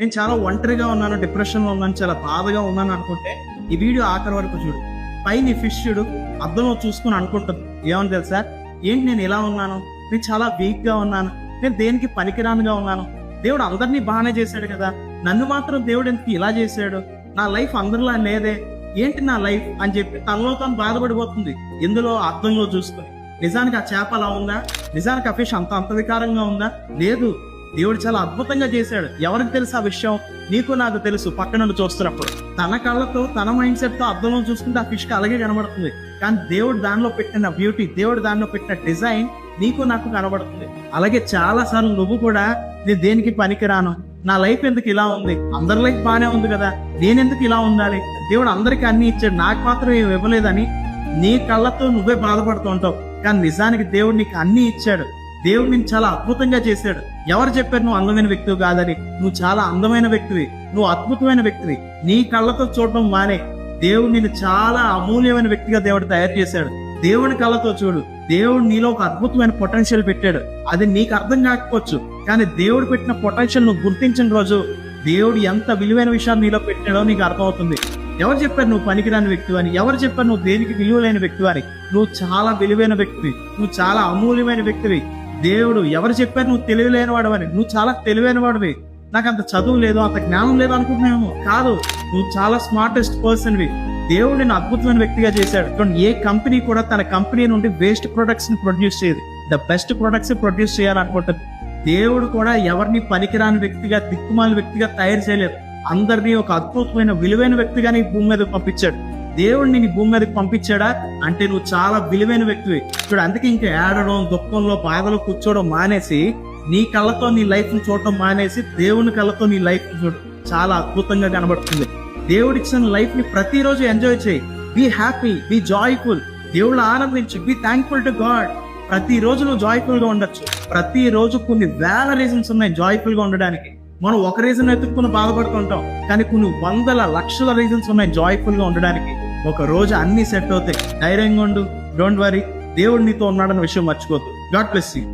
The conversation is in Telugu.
నేను చాలా ఒంటరిగా ఉన్నాను, డిప్రెషన్లో ఉన్నాను, చాలా బాధగా ఉన్నాను అనుకుంటే ఈ వీడియో ఆఖరి వరకు చూడు. పైన ఈ ఫిష్ చూడు, అద్దంలో చూసుకుని అనుకుంటుంది ఏమని తెలుసా, ఏంటి నేను ఇలా ఉన్నాను, నేను చాలా వీక్గా ఉన్నాను, నేను దేనికి పనికిరానుగా ఉన్నాను, దేవుడు అందరినీ బాగానే చేశాడు కదా, నన్ను మాత్రం దేవుడు ఎందుకు ఇలా చేశాడు, నా లైఫ్ అందరిలా లేదే, ఏంటి నా లైఫ్ అని చెప్పి తనలో తాను బాధపడిపోతుంది. ఇందులో అద్దంలో చూసుకుని నిజానికి ఆ చేప అలా ఉందా, నిజానికి ఆ ఫిష్ అంత వికారంగా ఉందా, లేదు, దేవుడు చాలా అద్భుతంగా చేశాడు. ఎవరికి తెలుసు ఆ విషయం? నీకు నాకు తెలుసు. పక్క నుండి చూస్తున్నప్పుడు తన కళ్ళతో తన మైండ్ సెట్ తో అద్దంలో చూసుకుంటే ఆ ఫిష్ కి అలాగే కనబడుతుంది. కానీ దేవుడు దానిలో పెట్టిన బ్యూటీ, దేవుడు దానిలో పెట్టిన డిజైన్ నీకు నాకు కనబడుతుంది. అలాగే చాలా సార్లు నువ్వు కూడా నేను దేనికి పనికిరాను, నా లైఫ్ ఎందుకు ఇలా ఉంది, అందరి లైఫ్ బాగానే ఉంది కదా, నేనెందుకు ఇలా ఉండాలి, దేవుడు అందరికీ అన్ని ఇచ్చాడు, నాకు మాత్రం ఏమి ఇవ్వలేదని నీ కళ్ళతో నువ్వే బాధపడుతూ ఉంటావు. కానీ నిజానికి దేవుడు నీకు అన్ని ఇచ్చాడు. దేవుడు నేను చాలా అద్భుతంగా చేశాడు. ఎవరు చెప్పారు నువ్వు అందమైన వ్యక్తివి కాదని? నువ్వు చాలా అందమైన వ్యక్తివి, నువ్వు అద్భుతమైన వ్యక్తివి. నీ కళ్ళతో చూడటం మానే, దేవుడు నిన్ను చాలా అమూల్యమైన వ్యక్తిగా దేవుడు తయారు చేశాడు. దేవుని కళ్ళతో చూడు. దేవుడు నీలో ఒక అద్భుతమైన పొటెన్షియల్ పెట్టాడు. అది నీకు అర్థం కాకపోవచ్చు, కానీ దేవుడు పెట్టిన పొటెన్షియల్ నువ్వు గుర్తించిన రోజు దేవుడు ఎంత విలువైన విషయాలు నీలో పెట్టాడో నీకు అర్థమవుతుంది. ఎవరు చెప్పారు నువ్వు పనికిరాని వ్యక్తివి అని? ఎవరు చెప్పారు నువ్వు దేనికి విలువలేని వ్యక్తివి అని? నువ్వు చాలా విలువైన వ్యక్తివి, నువ్వు చాలా అమూల్యమైన వ్యక్తివి. దేవుడు ఎవరు చెప్పారు నువ్వు తెలివిలేని వాడవని? నువ్వు చాలా తెలివైన వాడివి. నాకు అంత చదువు లేదు, అంత జ్ఞానం లేదు అనుకుంటున్నాము. కాదు, నువ్వు చాలా స్మార్టెస్ట్ పర్సన్వి. దేవుడు నేను అద్భుతమైన వ్యక్తిగా చేశాడు. ఏ కంపెనీ కూడా తన కంపెనీ నుండి వేస్ట్ ప్రొడక్ట్స్ ని ప్రొడ్యూస్ చేయదు, ద బెస్ట్ ప్రొడక్ట్స్ ప్రొడ్యూస్ చేయాలనుకుంటుంది. దేవుడు కూడా ఎవరిని పనికిరాని వ్యక్తిగా, దిక్కుమాలిన వ్యక్తిగా తయారు చేయలేదు. అందరినీ ఒక అద్భుతమైన విలువైన వ్యక్తిగా నీ భూమి మీదకి పంపించాడు. దేవుడు నీ భూమి మీదకి పంపించాడా అంటే నువ్వు చాలా విలువైన వ్యక్తివి. ఇప్పుడు అందుకే ఇంకా ఏడడం, దుఃఖంలో, బాధలో కూర్చోవడం మానేసి నీ కళ్ళతో నీ లైఫ్ ను చూడటం మానేసి దేవుని కళ్ళతో నీ లైఫ్ ను చూడు. చాలా అద్భుతంగా కనబడుతుంది. దేవుడిచ్చిన లైఫ్ ని ప్రతిరోజు ఎంజాయ్ చేయి. Be happy, be joyful. దేవుళ్ళు ఆనందించు, బీ థ్యాంక్ఫుల్ టు గాడ్. ప్రతిరోజు నువ్వు జాయ్ఫుల్ గా ఉండొచ్చు. ప్రతిరోజు కొన్ని వేల రీజన్స్ ఉన్నాయి జాయ్ఫుల్ గా ఉండడానికి. మనం ఒక రీజన్ ఎత్తుక్కుని బాధపడుతుంటాం, కానీ కొన్ని వందల లక్షల రీజన్స్ ఉన్నాయి జాయ్ఫుల్ గా ఉండడానికి. ఒక రోజు అన్ని సెట్ అవుతాయి. ధైర్యంగా ఉండు, డోంట్ వరీ. దేవుడు నీతో ఉన్నాడన్న విషయం మర్చిపోద్దు. God bless you.